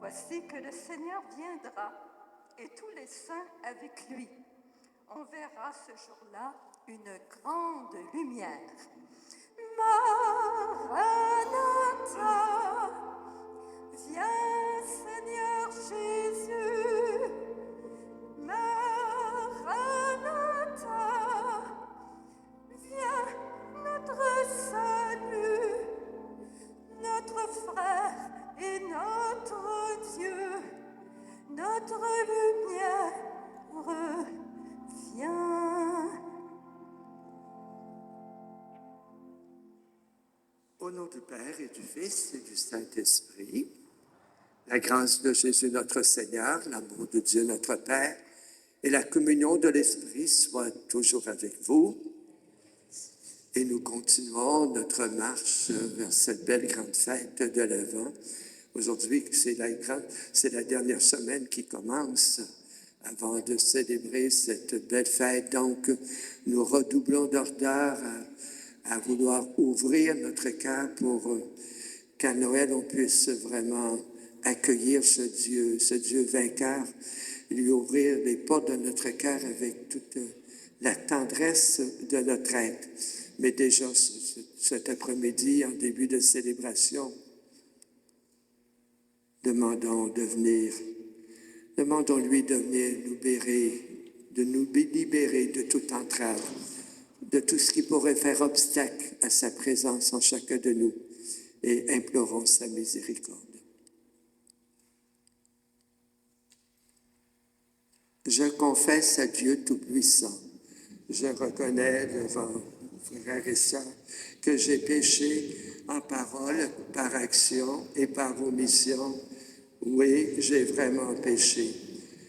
Voici que le Seigneur viendra et tous les saints avec lui. On verra ce jour-là une grande lumière. Maranatha, viens Seigneur Jésus. Maranatha, viens notre salut, notre frère et notre Dieu, notre lumière, viens. Au nom du Père et du Fils et du Saint-Esprit, la grâce de Jésus notre Seigneur, l'amour de Dieu notre Père et la communion de l'Esprit soient toujours avec vous. Et nous continuons notre marche vers cette belle grande fête de l'Avent. Aujourd'hui, c'est la dernière semaine qui commence avant de célébrer cette belle fête. Donc, nous redoublons d'ardeur à vouloir ouvrir notre cœur pour qu'à Noël, on puisse vraiment accueillir ce Dieu vainqueur, lui ouvrir les portes de notre cœur avec toute la tendresse de notre être. Mais déjà, cet après-midi, en début de célébration, demandons-lui de venir nous libérer de toute entrave, de tout ce qui pourrait faire obstacle à sa présence en chacun de nous, et implorons sa miséricorde. Je confesse à Dieu Tout-Puissant, je reconnais devant frères et sœurs que j'ai péché en parole, par action et par omission. Oui, j'ai vraiment péché.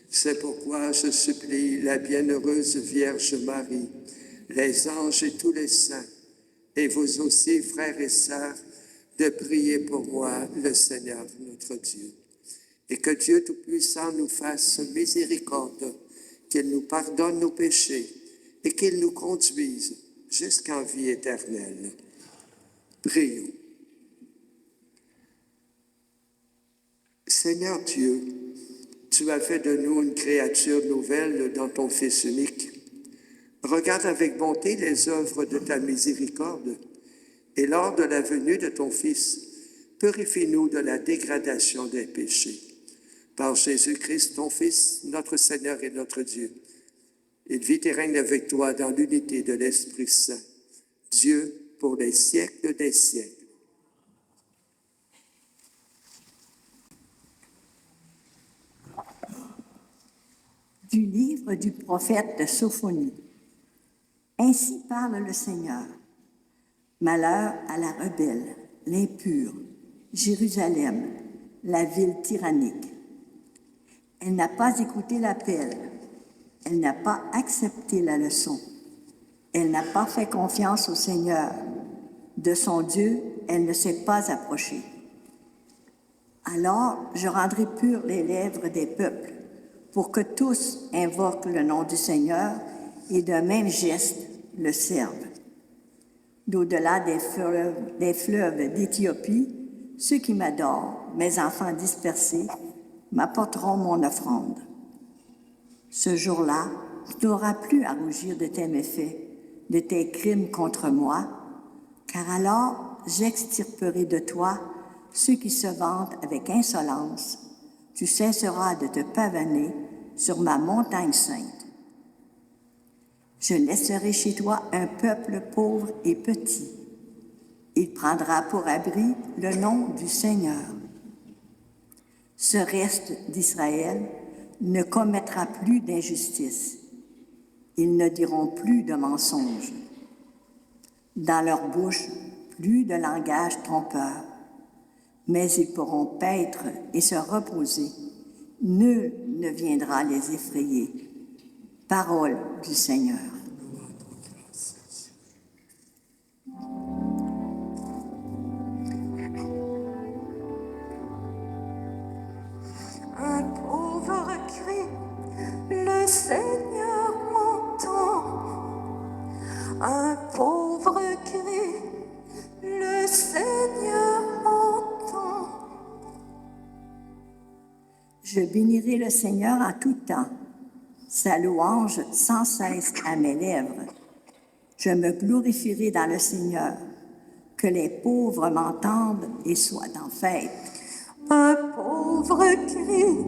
C'est pourquoi je supplie la bienheureuse Vierge Marie, les anges et tous les saints, et vous aussi, frères et sœurs, de prier pour moi, le Seigneur notre Dieu. Et que Dieu Tout-Puissant nous fasse miséricorde, qu'il nous pardonne nos péchés et qu'il nous conduise jusqu'en vie éternelle. Prions. Seigneur Dieu, tu as fait de nous une créature nouvelle dans ton Fils unique. Regarde avec bonté les œuvres de ta miséricorde et lors de la venue de ton Fils, purifie-nous de la dégradation des péchés. Par Jésus-Christ, ton Fils, notre Seigneur et notre Dieu. Il vit et règne avec toi dans l'unité de l'Esprit Saint, Dieu pour les siècles des siècles. Du livre du prophète Sophonie. Ainsi parle le Seigneur. Malheur à la rebelle, l'impure, Jérusalem, la ville tyrannique. Elle n'a pas écouté l'appel. Elle n'a pas accepté la leçon. Elle n'a pas fait confiance au Seigneur. De son Dieu, elle ne s'est pas approchée. Alors, je rendrai pures les lèvres des peuples, pour que tous invoquent le nom du Seigneur et d'un même geste le servent. D'au-delà des fleuves d'Éthiopie, ceux qui m'adorent, mes enfants dispersés, m'apporteront mon offrande. Ce jour-là, tu n'auras plus à rougir de tes méfaits, de tes crimes contre moi, car alors j'extirperai de toi ceux qui se vantent avec insolence. Tu cesseras de te pavaner sur ma montagne sainte. Je laisserai chez toi un peuple pauvre et petit. Il prendra pour abri le nom du Seigneur. Ce reste d'Israël ne commettra plus d'injustice. Ils ne diront plus de mensonges. Dans leur bouche, plus de langage trompeur. Mais ils pourront paître et se reposer. Nul ne viendra les effrayer. Parole du Seigneur. Un pauvre cri, le Seigneur m'entend. Un pauvre cri, le Seigneur m'entend. Je bénirai le Seigneur en tout temps, sa louange sans cesse à mes lèvres. Je me glorifierai dans le Seigneur, que les pauvres m'entendent et soient en fête. Un pauvre crie,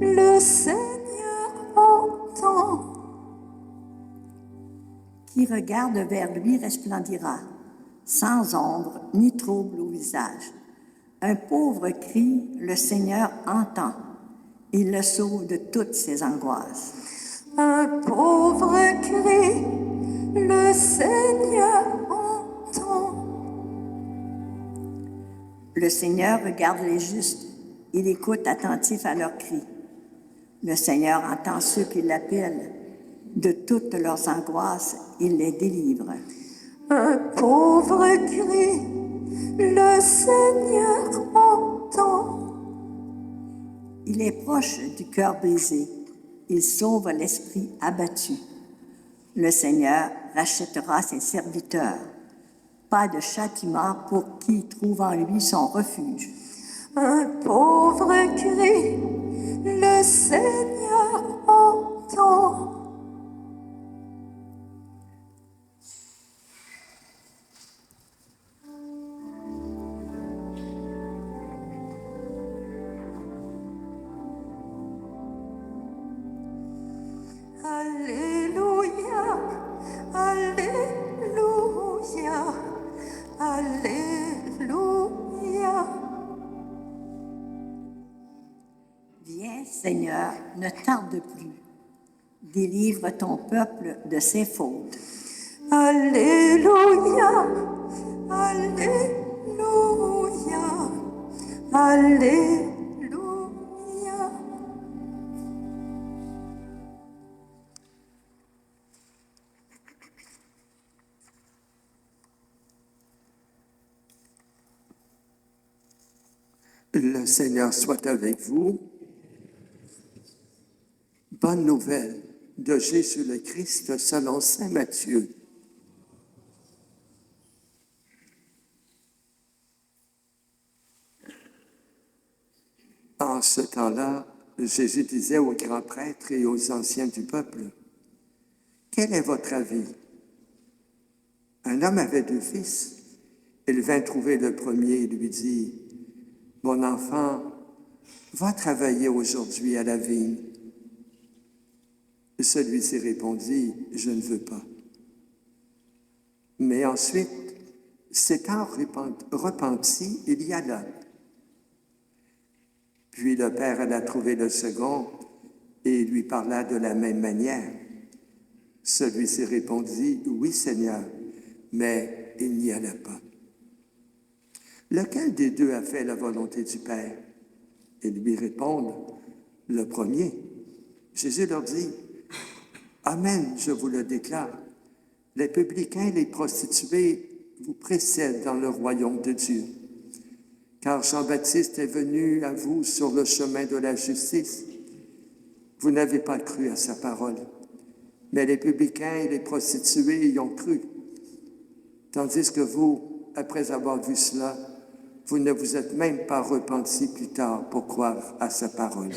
le Seigneur entend. Qui regarde vers lui resplendira, sans ombre ni trouble au visage. Un pauvre crie, le Seigneur entend. Il le sauve de toutes ses angoisses. Un pauvre crie, le Seigneur entend. Le Seigneur regarde les justes, il écoute attentif à leurs cris. Le Seigneur entend ceux qui l'appellent. De toutes leurs angoisses, il les délivre. Un pauvre crie, le Seigneur entend. Il est proche du cœur brisé. Il sauve l'esprit abattu. Le Seigneur rachètera ses serviteurs. Pas de châtiment pour qui trouve en lui son refuge. Un pauvre crie, le Seigneur entend. Alléluia, Alléluia, Alléluia. Viens, Seigneur, ne tarde plus. Délivre ton peuple de ses fautes. Alléluia, Alléluia, Alléluia. Le Seigneur soit avec vous. Bonne nouvelle de Jésus le Christ selon saint Matthieu. En ce temps-là, Jésus disait aux grands prêtres et aux anciens du peuple, « Quel est votre avis? Un homme avait 2 fils. Il vint trouver le premier et lui dit, « Mon enfant, va travailler aujourd'hui à la vigne. » Celui-ci répondit, « Je ne veux pas. » Mais ensuite, s'étant repenti, il y alla. Puis le père alla trouver le second et lui parla de la même manière. Celui-ci répondit, « Oui, Seigneur, mais il n'y alla pas. » Lequel des 2 a fait la volonté du Père? Ils lui répondent, « Le premier. » Jésus leur dit, « Amen, je vous le déclare. Les publicains et les prostituées vous précèdent dans le royaume de Dieu. Car Jean-Baptiste est venu à vous sur le chemin de la justice. Vous n'avez pas cru à sa parole, mais les publicains et les prostituées y ont cru. Tandis que vous, après avoir vu cela, vous ne vous êtes même pas repentis plus tard pour croire à sa parole. »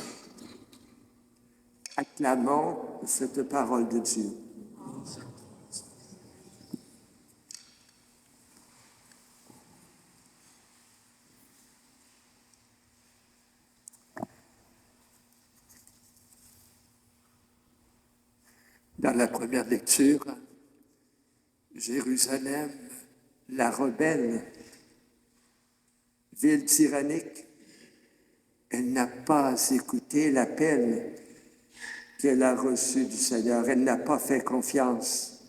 Acclamons cette parole de Dieu. Dans la première lecture, Jérusalem, la rebelle, ville tyrannique, elle n'a pas écouté l'appel qu'elle a reçu du Seigneur. Elle n'a pas fait confiance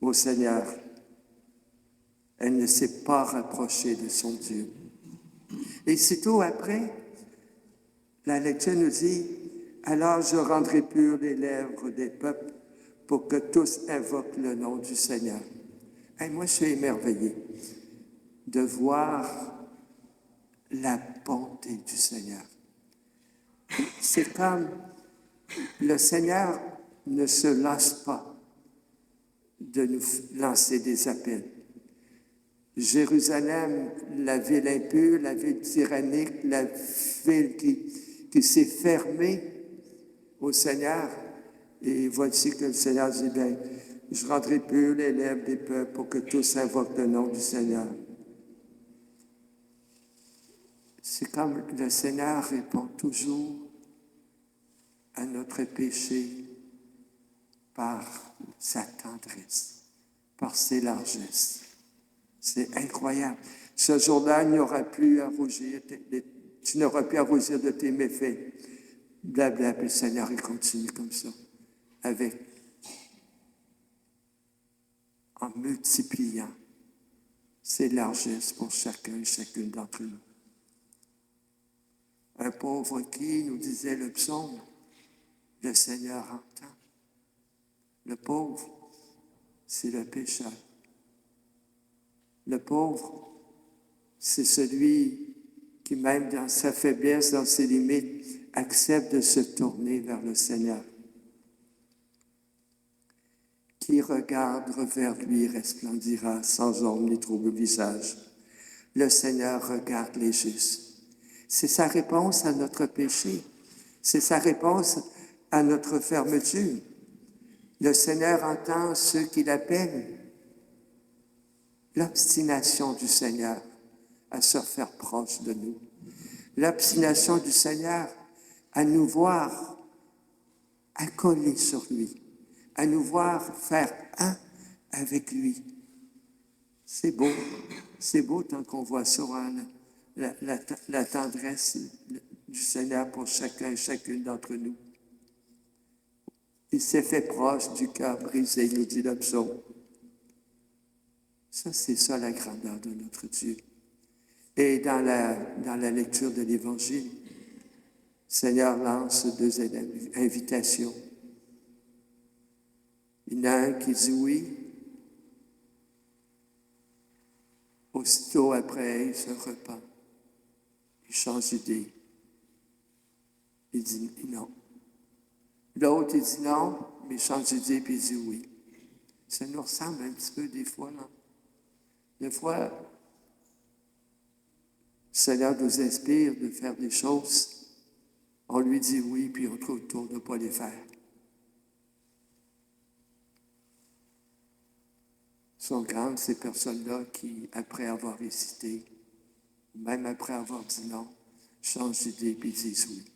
au Seigneur. Elle ne s'est pas rapprochée de son Dieu. Et sitôt après, la lecture nous dit, « Alors je rendrai pures les lèvres des peuples pour que tous invoquent le nom du Seigneur. » Et moi, je suis émerveillé de voir la bonté du Seigneur. C'est comme le Seigneur ne se lasse pas de nous lancer des appels. Jérusalem, la ville impure, la ville tyrannique, la ville qui qui s'est fermé au Seigneur. Et voici que le Seigneur dit, bien, je rendrai pur les lèvres des peuples pour que tous invoquent le nom du Seigneur. C'est comme le Seigneur répond toujours à notre péché par sa tendresse, par ses largesses. C'est incroyable. Ce jour-là, il n'y aura plus à rougir, tu n'auras plus à rougir de tes méfaits. Blabla, puis le Seigneur, il continue comme ça, en multipliant ses largesses pour chacun et chacune d'entre nous. Un pauvre qui, nous disait le psaume, le Seigneur entend. Le pauvre, c'est le pécheur. Le pauvre, c'est celui qui, même dans sa faiblesse, dans ses limites, accepte de se tourner vers le Seigneur. Qui regarde vers lui resplendira sans ombre ni trouble visage. Le Seigneur regarde les justes. C'est sa réponse à notre péché. C'est sa réponse à notre fermeture. Le Seigneur entend ceux qui l'appellent. L'obstination du Seigneur à se faire proche de nous. L'obstination du Seigneur à nous voir accoler sur lui, à nous voir faire un avec lui. C'est beau tant qu'on voit ça, hein, la tendresse du Seigneur pour chacun et chacune d'entre nous. Il s'est fait proche du cœur brisé, nous dit le psaume. Ça, c'est ça la grandeur de notre Dieu. Et dans la lecture de l'Évangile, le Seigneur lance deux invitations. Il y en a un qui dit oui. Aussitôt après, il se repent. Il change d'idée. Il dit non. L'autre, il dit non, mais il change d'idée puis il dit oui. Ça nous ressemble un petit peu des fois, non? Des fois, le Seigneur nous inspire de faire des choses. On lui dit oui, puis on trouve autour de ne pas les faire. Sont grandes ces personnes-là qui, après avoir hésité, même après avoir dit non, changent d'idée puis disent oui. Le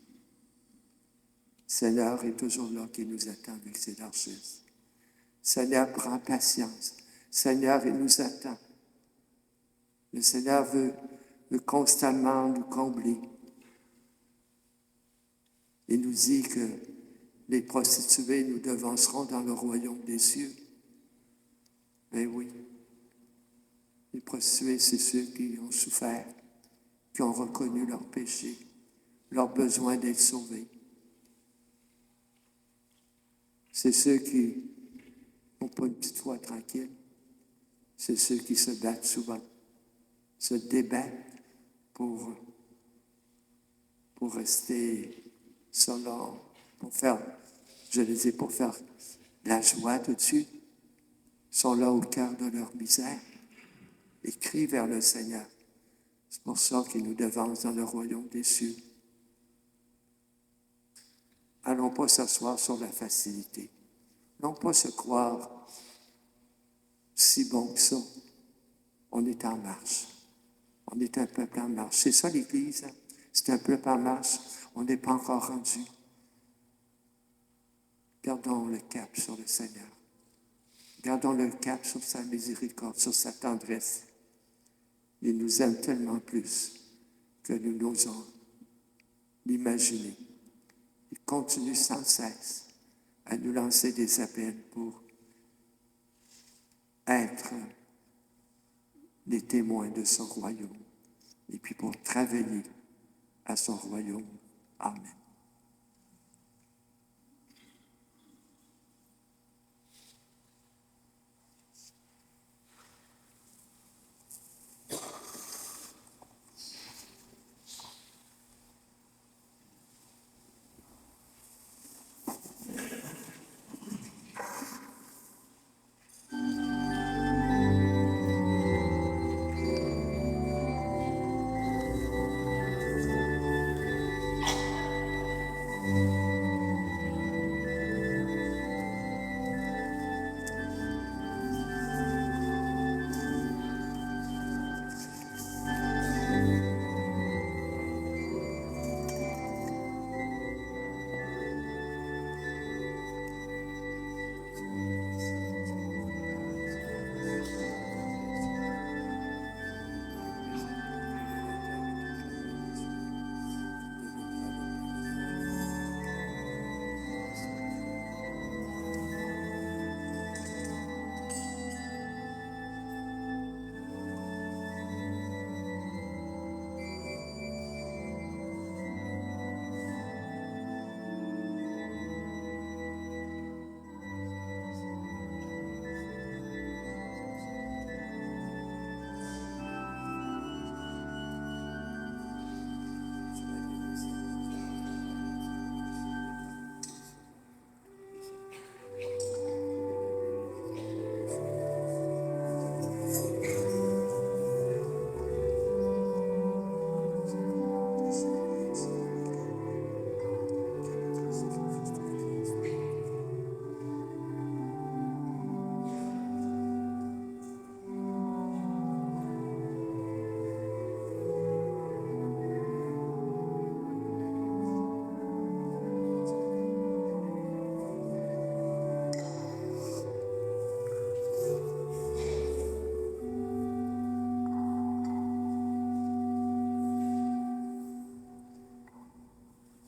Seigneur est toujours là qui nous attend avec ses largesses. Le Seigneur prend patience. Le Seigneur, il nous attend. Le Seigneur veut constamment nous combler. Il nous dit que les prostituées nous devanceront dans le royaume des cieux. Ben oui. Les prostituées, c'est ceux qui ont souffert, qui ont reconnu leur péché, leur besoin d'être sauvés. C'est ceux qui n'ont pas une petite foi tranquille. C'est ceux qui se battent souvent, se débattent pour rester selon, pour faire la joie tout de suite. Ils sont là au cœur de leur misère et crient vers le Seigneur. C'est pour ça qu'il nous devance dans le royaume des cieux. Allons pas s'asseoir sur la facilité. Allons pas se croire si bon que ça. On est en marche. On est un peuple en marche. C'est ça l'Église. Hein? C'est un peuple en marche. On n'est pas encore rendu. Gardons le cap sur le Seigneur. Gardons le cap sur sa miséricorde, sur sa tendresse. Il nous aime tellement plus que nous n'osons l'imaginer. Il continue sans cesse à nous lancer des appels pour être les témoins de son royaume et puis pour travailler à son royaume. Amen.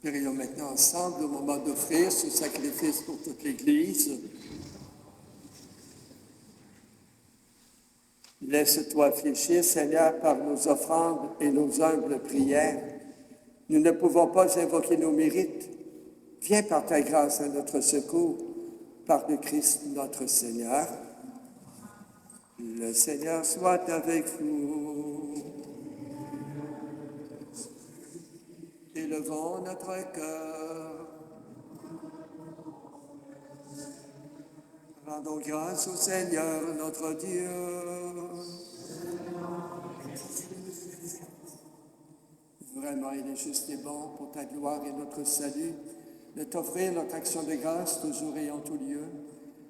Prions maintenant ensemble au moment d'offrir ce sacrifice pour toute l'Église. Laisse-toi fléchir, Seigneur, par nos offrandes et nos humbles prières. Nous ne pouvons pas invoquer nos mérites. Viens par ta grâce à notre secours, par le Christ notre Seigneur. Le Seigneur soit avec vous. Élevons notre cœur. Rendons grâce au Seigneur notre Dieu. Vraiment, il est juste et bon pour ta gloire et notre salut de t'offrir notre action de grâce toujours et en tout lieu.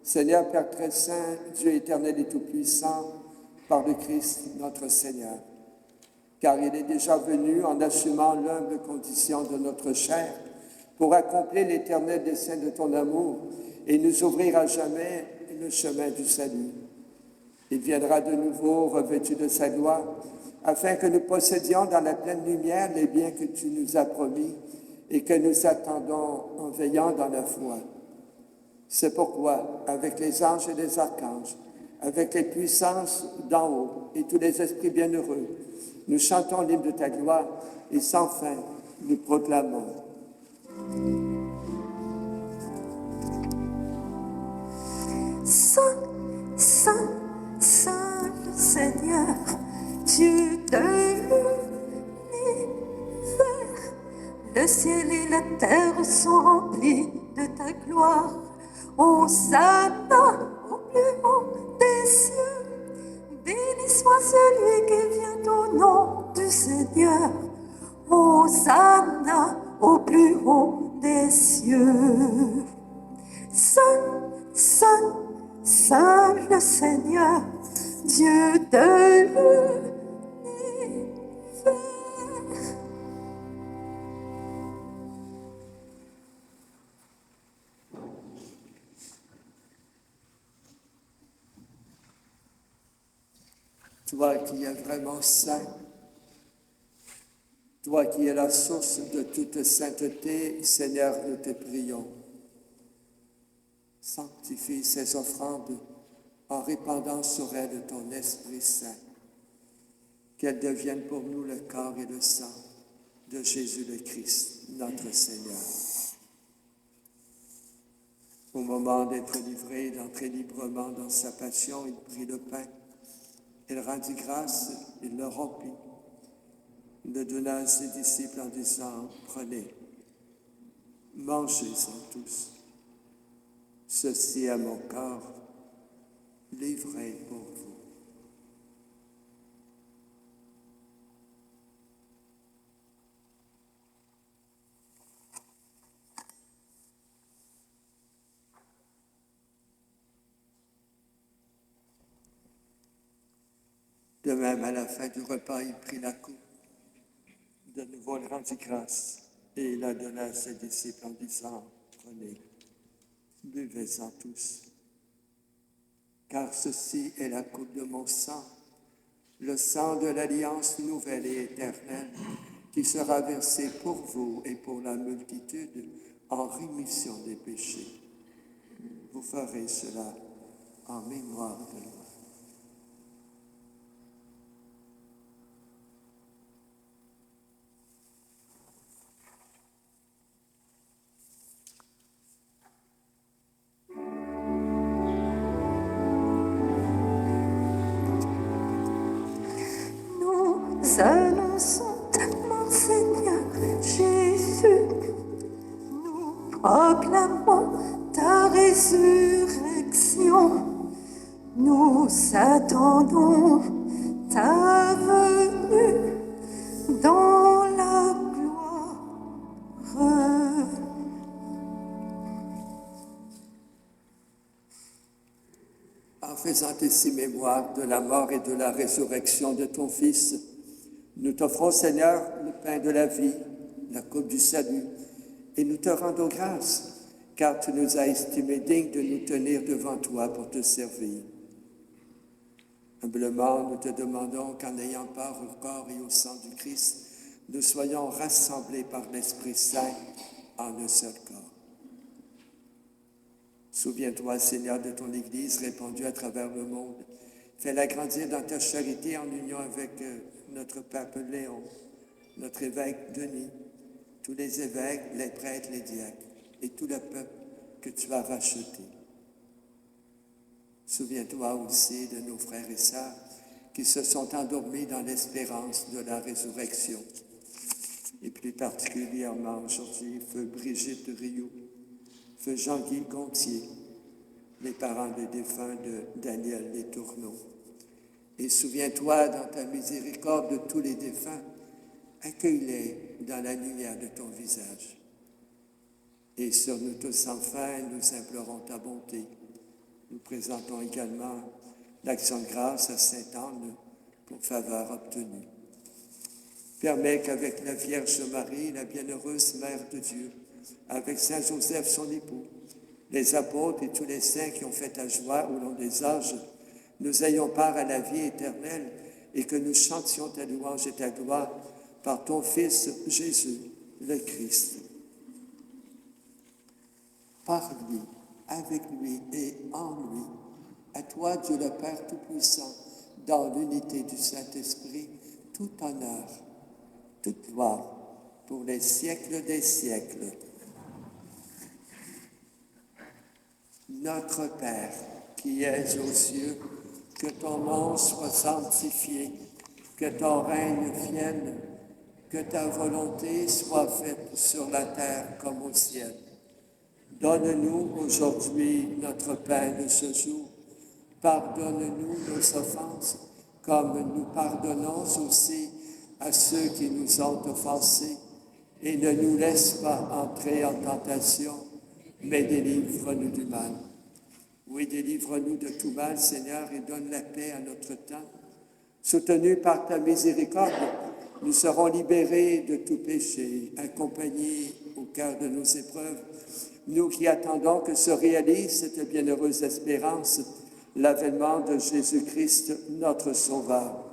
Seigneur, Père très saint, Dieu éternel et tout-puissant, par le Christ notre Seigneur. Car il est déjà venu en assumant l'humble condition de notre chair pour accomplir l'éternel dessein de ton amour et nous ouvrir à jamais le chemin du salut. Il viendra de nouveau revêtu de sa gloire, afin que nous possédions dans la pleine lumière les biens que tu nous as promis et que nous attendons en veillant dans la foi. C'est pourquoi, avec les anges et les archanges, avec les puissances d'en haut et tous les esprits bienheureux, nous chantons l'hymne de ta gloire et sans fin nous proclamons. Saint, Saint, Saint le Seigneur, Dieu de l'univers. Le ciel et la terre sont remplis de ta gloire. Hosanna au plus haut des cieux. Béni soit celui qui vient au nom du Seigneur. Hosanna au plus haut des cieux. Saint, Saint, Saint le Seigneur, Dieu de l'univers. Toi qui es vraiment saint, toi qui es la source de toute sainteté, Seigneur, nous te prions. Sanctifie ces offrandes en répandant sur elles ton Esprit Saint, qu'elles deviennent pour nous le corps et le sang de Jésus le Christ, notre Seigneur. Au moment d'être livré, d'entrer librement dans sa passion, il prit le pain, il rendit grâce, il le rompit, il le donna à ses disciples en disant, prenez, mangez-en tous. Ceci est mon corps, livré pour vous. De même, à la fin du repas, il prit la coupe. De nouveau, il rendit grâce et il la donna à ses disciples en disant, prenez, buvez-en tous, car ceci est la coupe de mon sang, le sang de l'alliance nouvelle et éternelle, qui sera versé pour vous et pour la multitude en rémission des péchés. Vous ferez cela en mémoire de moi. Nous annonçons ta mort, Seigneur Jésus. Nous proclamons ta résurrection. Nous attendons ta venue dans la gloire. En faisant ainsi mémoire de la mort et de la résurrection de ton Fils, nous t'offrons, Seigneur, le pain de la vie, la coupe du salut, et nous te rendons grâce, car tu nous as estimés dignes de nous tenir devant toi pour te servir. Humblement, nous te demandons qu'en ayant part au corps et au sang du Christ, nous soyons rassemblés par l'Esprit Saint en un seul corps. Souviens-toi, Seigneur, de ton Église répandue à travers le monde. Fais-la grandir dans ta charité en union avec notre pape Léon, notre évêque Denis, tous les évêques, les prêtres, les diacres et tout le peuple que tu as racheté. Souviens-toi aussi de nos frères et sœurs qui se sont endormis dans l'espérance de la résurrection. Et plus particulièrement aujourd'hui, feu Brigitte Rioux, feu Jean-Guy Gontier, les parents des défunts de Daniel Letourneau. Et souviens-toi dans ta miséricorde de tous les défunts, accueille-les dans la lumière de ton visage. Et sur nous tous enfin, nous implorons ta bonté. Nous présentons également l'action de grâce à Sainte-Anne pour faveur obtenue. Permets qu'avec la Vierge Marie, la bienheureuse Mère de Dieu, avec Saint Joseph, son époux, les apôtres et tous les saints qui ont fait ta joie au long des âges, nous ayons part à la vie éternelle et que nous chantions ta louange et ta gloire par ton Fils Jésus, le Christ. Par lui, avec lui et en lui, à toi, Dieu le Père Tout-Puissant, dans l'unité du Saint-Esprit, tout honneur, toute gloire, pour les siècles des siècles. Notre Père, qui es aux cieux, que ton nom soit sanctifié, que ton règne vienne, que ta volonté soit faite sur la terre comme au ciel. Donne-nous aujourd'hui notre pain de ce jour. Pardonne-nous nos offenses, comme nous pardonnons aussi à ceux qui nous ont offensés. Et ne nous laisse pas entrer en tentation, mais délivre-nous du mal. Oui, délivre-nous de tout mal, Seigneur, et donne la paix à notre temps. Soutenus par ta miséricorde, nous serons libérés de tout péché, accompagnés au cœur de nos épreuves, nous qui attendons que se réalise cette bienheureuse espérance, l'avènement de Jésus-Christ, notre Sauveur.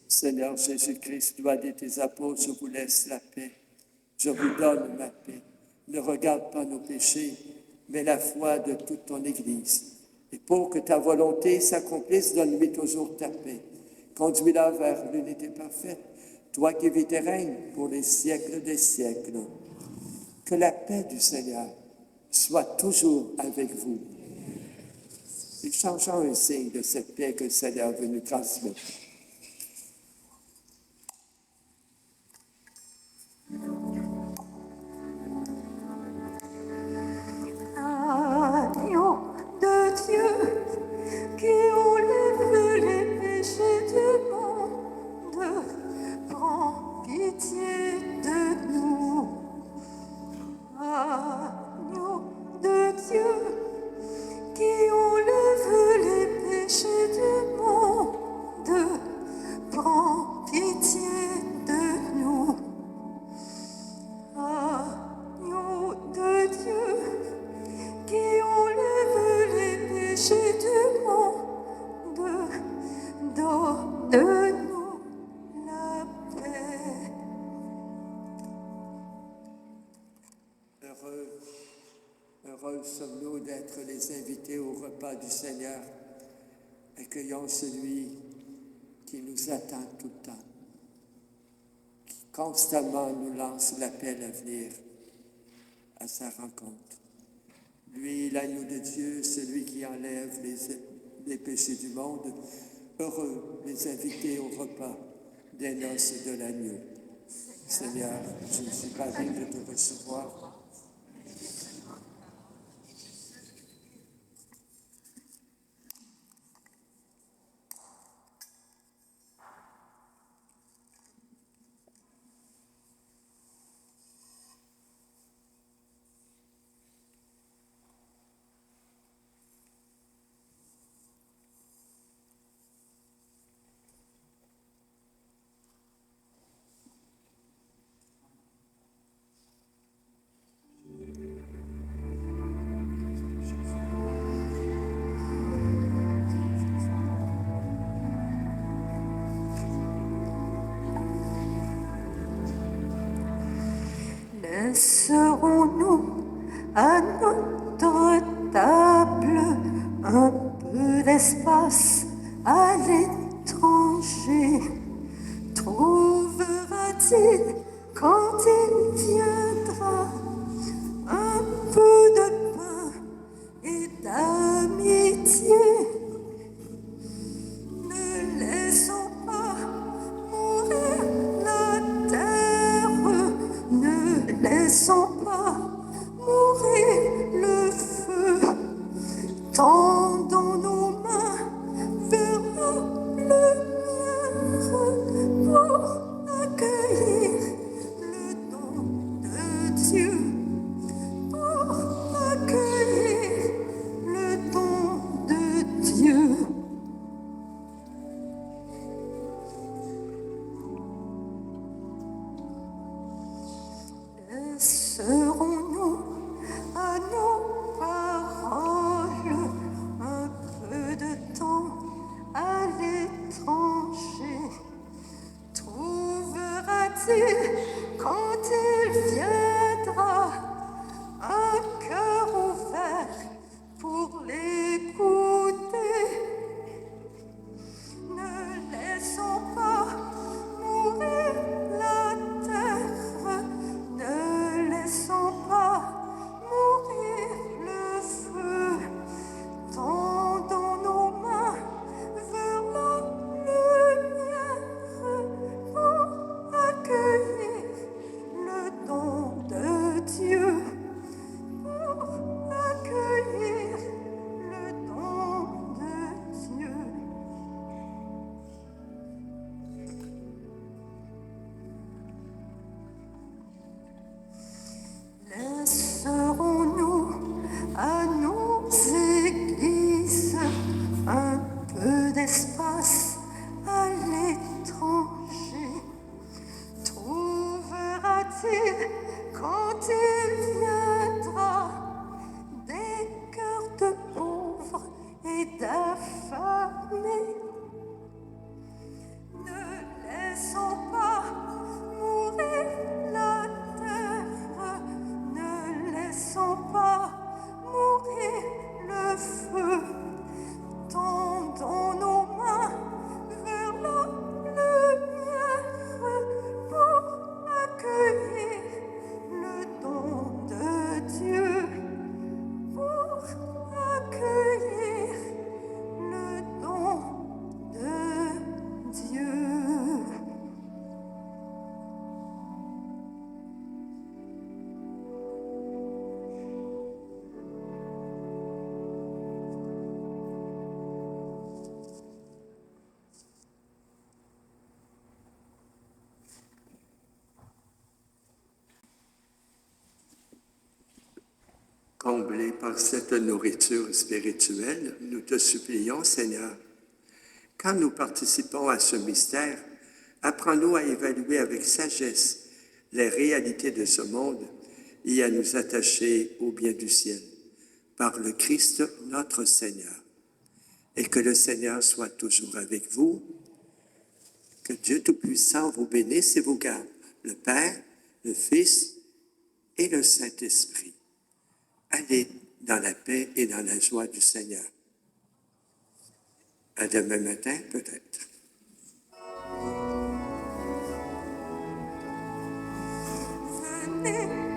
Seigneur Jésus-Christ, loi de tes apôtres, je vous laisse la paix. Je vous donne ma paix. Ne regarde pas nos péchés, mais la foi de toute ton Église. Et pour que ta volonté s'accomplisse, donne-lui toujours ta paix. Conduis-la vers l'unité parfaite, toi qui vis et règnes pour les siècles des siècles. Que la paix du Seigneur soit toujours avec vous. Et changeons un signe de cette paix que le Seigneur veut nous transmettre. Agneau de Dieu, qui enlève les péchés du monde, prends pitié de nous. Agneau de Dieu, qui enlève les péchés du monde, prends pitié de nous. Agneau de Dieu, qui enlève les péchés du monde, donne-nous la paix. Heureux sommes-nous d'être les invités au repas du Seigneur. Accueillons celui qui nous attend tout le temps, qui constamment nous lance l'appel à venir à sa rencontre. Lui, l'agneau de Dieu, celui qui enlève les péchés du monde, heureux les invités au repas des noces de l'agneau. Seigneur, je ne suis pas digne de te recevoir. Laisserons-nous à notre table un peu d'espace à l'étranger? Trouvera-t-il quand il viendra un peu de pain et d'amitié? Ne laissons pas mourir la terre, ne laissons pas mourir le feu. Tendons nos mains vers la lumière pour accueillir le don de Dieu, pour accueillir le don de Dieu. Laisserons-nous à nos paroles un peu de temps à l'étranger? Trouvera-t-il quand il viendra un cœur ouvert pour l'écouter? Ne laissons pas mourir la terre, ne laissons pas mourir le feu. Tendons nos mains vers la lumière pour accueillir le don de Dieu, pour accueillir le don de Dieu. Laisserons-nous à nos églises un peu d'espace à l'étranger? Trouvera-t-il quand il viendra des cœurs de pauvres et d'affamés? Ne laissons pas mourir la terre, ne laissons pas mourir le feu. Tendons nos mains vers la lumière pour accueillir le don de Dieu, pour accueillir le don de Dieu. Comblés par cette nourriture spirituelle, nous te supplions, Seigneur, quand nous participons à ce mystère, apprends-nous à évaluer avec sagesse les réalités de ce monde et à nous attacher au bien du ciel, par le Christ notre Seigneur. Et que le Seigneur soit toujours avec vous, que Dieu Tout-Puissant vous bénisse et vous garde, le Père, le Fils et le Saint-Esprit. Allez dans la paix et dans la joie du Seigneur. À demain matin, peut-être. Venez.